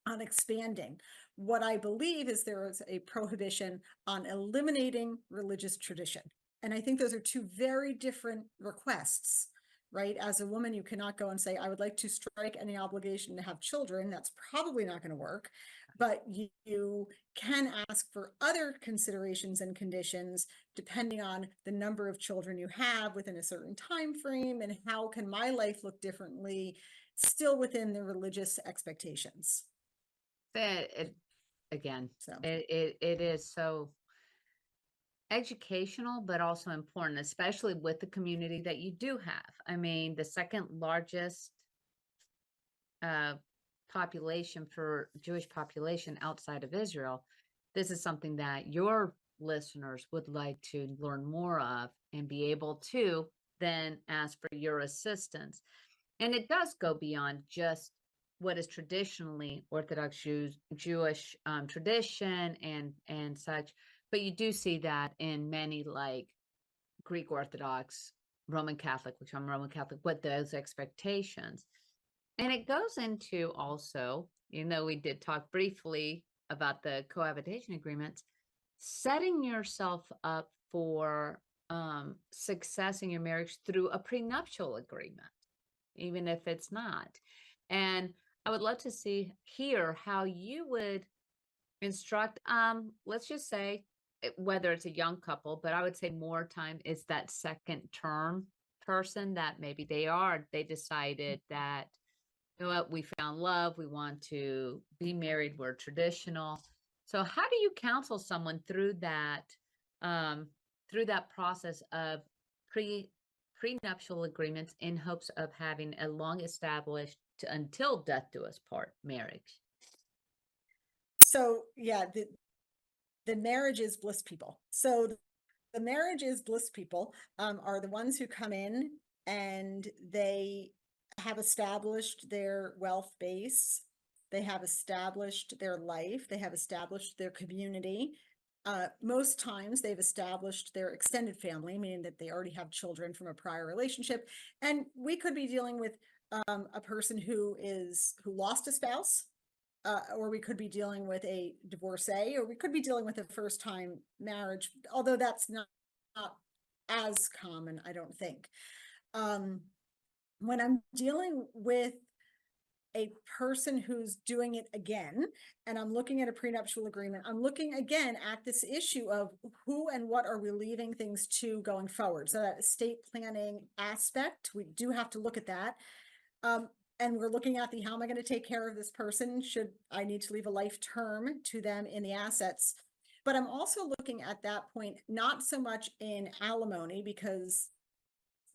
on expanding. What I believe is there is a prohibition on eliminating religious tradition. And I think those are two very different requests, right? As a woman, you cannot go and say, I would like to strike any obligation to have children. That's probably not going to work. But you can ask for other considerations and conditions depending on the number of children you have within a certain time frame, and how can my life look differently, still within the religious expectations. Again, it is so educational, but also important, especially with the community that you do have. I mean, the second largest population for Jewish population outside of Israel. This is something that your listeners would like to learn more of and be able to then ask for your assistance. And it does go beyond just what is traditionally Orthodox Jewish tradition and such, but you do see that in many like Greek Orthodox, Roman Catholic, which I'm Roman Catholic, what those expectations. And it goes into also, we did talk briefly about the cohabitation agreements, setting yourself up for success in your marriage through a prenuptial agreement, even if it's not. And I would love to hear how you would instruct, let's just say, whether it's a young couple, but I would say more time is that second term person that maybe they decided that, you know what, we found love, we want to be married, we're traditional. So how do you counsel someone through that process of prenuptial agreements in hopes of having a long established until death do us part marriage? So yeah, the marriage is bliss people. So the marriage is bliss people are the ones who come in and they have established their wealth base, they have established their life, they have established their community. Most times they've established their extended family, meaning that they already have children from a prior relationship. And we could be dealing with a person who lost a spouse, or we could be dealing with a divorcee, or we could be dealing with a first-time marriage, although that's not as common, I don't think. When I'm dealing with a person who's doing it again, and I'm looking at a prenuptial agreement, I'm looking again at this issue of who and what are we leaving things to going forward. So that estate planning aspect, we do have to look at that. And we're looking at how am I going to take care of this person? Should I need to leave a life term to them in the assets? But I'm also looking at that point, not so much in alimony, because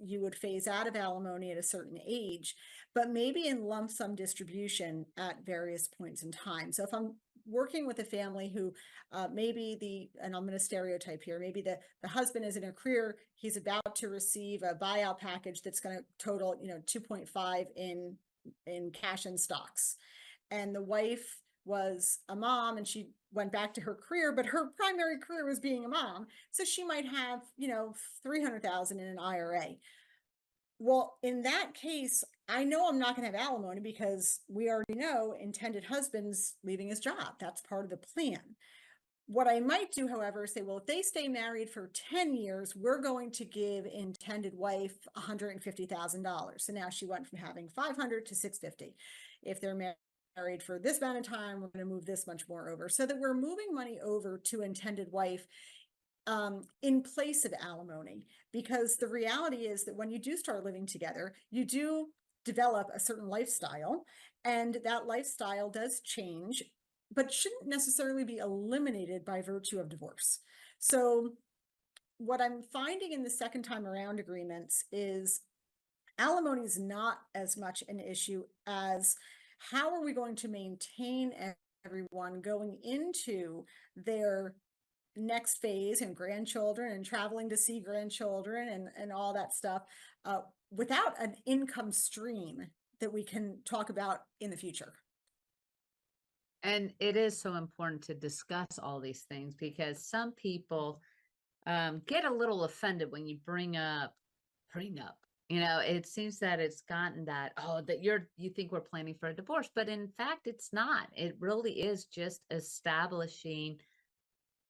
you would phase out of alimony at a certain age, but maybe in lump sum distribution at various points in time. So if I'm working with a family who maybe and I'm going to stereotype here, maybe the husband is in a career, he's about to receive a buyout package that's going to total 2.5 in cash and stocks, and the wife was a mom and she went back to her career, but her primary career was being a mom, so she might have $300,000 in an IRA. Well, in that case, I know I'm not going to have alimony because we already know intended husband's leaving his job. That's part of the plan. What I might do, however, is say, well, if they stay married for 10 years, we're going to give intended wife $150,000. So now she went from having 500 to 650. If they're married for this amount of time, we're going to move this much more over, so that we're moving money over to intended wife in place of alimony. Because the reality is that when you do start living together, you do develop a certain lifestyle, and that lifestyle does change, but shouldn't necessarily be eliminated by virtue of divorce. So what I'm finding in the second time around agreements is alimony is not as much an issue as how are we going to maintain everyone going into their next phase and grandchildren and traveling to see grandchildren and all that stuff without an income stream that we can talk about in the future. And it is so important to discuss all these things, because some people get a little offended when you bring up prenup. You know, it seems that it's gotten that, oh, that you think we're planning for a divorce, but in fact, it's not. It really is just establishing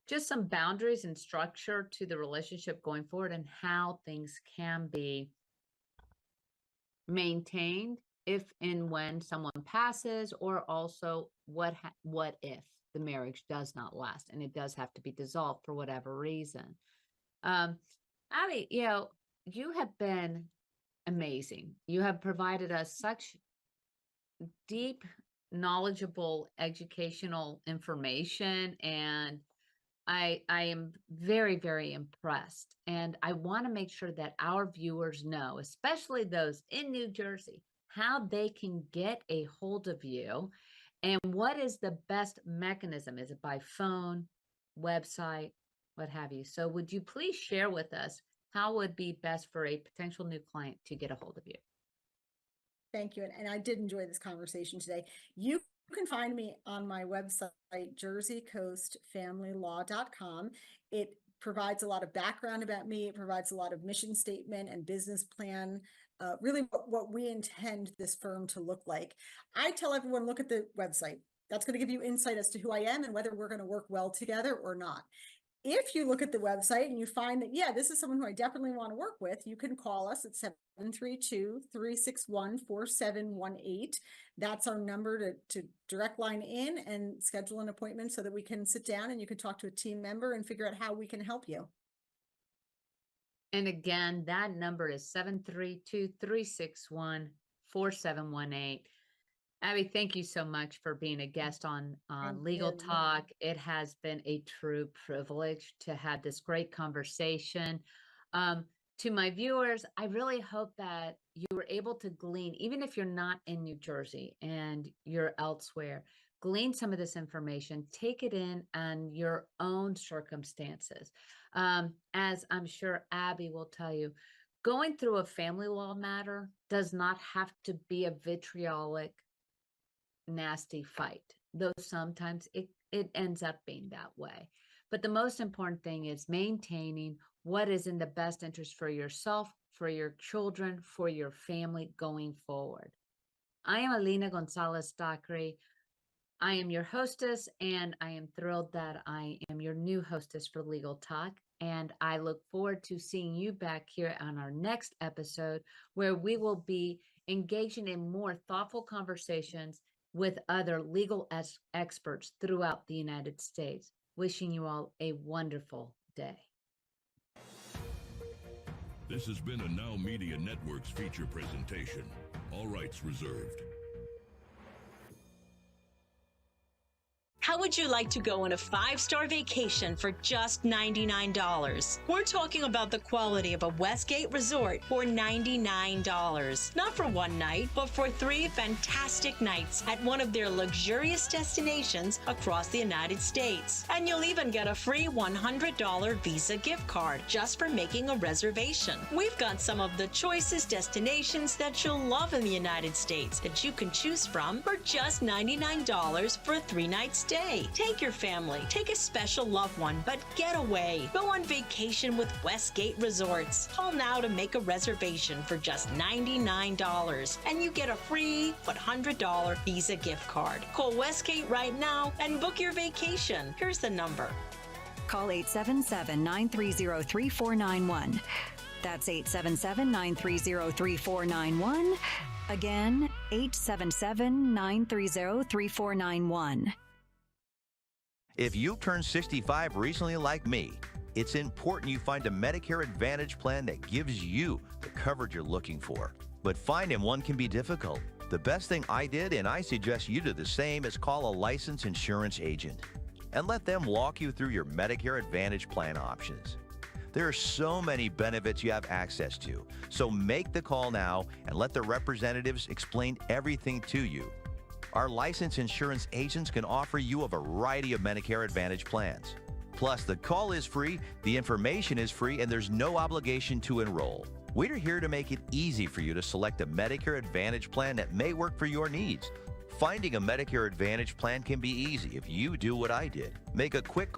just some boundaries and structure to the relationship going forward, and how things can be maintained if and when someone passes, or also what if the marriage does not last and it does have to be dissolved for whatever reason. Abby, you know, you have been amazing. You have provided us such deep, knowledgeable, educational information, and I am very, very impressed. And I want to make sure that our viewers know, especially those in New Jersey, how they can get a hold of you and what is the best mechanism. Is it by phone, website, what have you? So would you please share with us how would be best for a potential new client to get a hold of you? Thank you. And I did enjoy this conversation today. You can find me on my website, jerseycoastfamilylaw.com. It provides a lot of background about me. It provides a lot of mission statement and business plan, really what we intend this firm to look like. I tell everyone, look at the website. That's going to give you insight as to who I am and whether we're going to work well together or not. If you look at the website and you find that, yeah, this is someone who I definitely want to work with, you can call us at 732-361-4718. That's our number to direct line in and schedule an appointment so that we can sit down and you can talk to a team member and figure out how we can help you. And again, that number is 732-361-4718. Abby, thank you so much for being a guest on Legal Talk. It has been a true privilege to have this great conversation. To my viewers, I really hope that you were able to glean, even if you're not in New Jersey and you're elsewhere, glean some of this information, take it in on your own circumstances. As I'm sure Abby will tell you, going through a family law matter does not have to be a vitriolic, nasty fight, though sometimes it ends up being that way. But the most important thing is maintaining what is in the best interest for yourself, for your children, for your family going forward. I am Alina Gonzalez Dockery. I am your hostess, and I am thrilled that I am your new hostess for Legal Talk. And I look forward to seeing you back here on our next episode, where we will be engaging in more thoughtful conversations with other legal experts throughout the United States. Wishing you all a wonderful day. This has been a Now Media Networks feature presentation. All rights reserved. How would you like to go on a 5-star vacation for just $99? We're talking about the quality of a Westgate resort for $99. Not for one night, but for 3 fantastic nights at one of their luxurious destinations across the United States. And you'll even get a free $100 Visa gift card just for making a reservation. We've got some of the choicest destinations that you'll love in the United States that you can choose from for just $99 for a 3-night stay. stay, take your family, take a special loved one, but get away. Go on vacation with Westgate Resorts. Call now to make a reservation for just $99, and you get a free $100 Visa gift card. Call Westgate right now and book your vacation. Here's the number. Call 877-930-3491. That's 877-930-3491. Again, 877-930-3491. If you've turned 65 recently like me, it's important you find a Medicare Advantage plan that gives you the coverage you're looking for. But finding one can be difficult. The best thing I did, and I suggest you do the same, is call a licensed insurance agent and let them walk you through your Medicare Advantage plan options. There are so many benefits you have access to, so make the call now and let the representatives explain everything to you. Our licensed insurance agents can offer you a variety of Medicare Advantage plans. Plus, the call is free, the information is free, and there's no obligation to enroll. We're here to make it easy for you to select a Medicare Advantage plan that may work for your needs. Finding a Medicare Advantage plan can be easy if you do what I did. Make a quick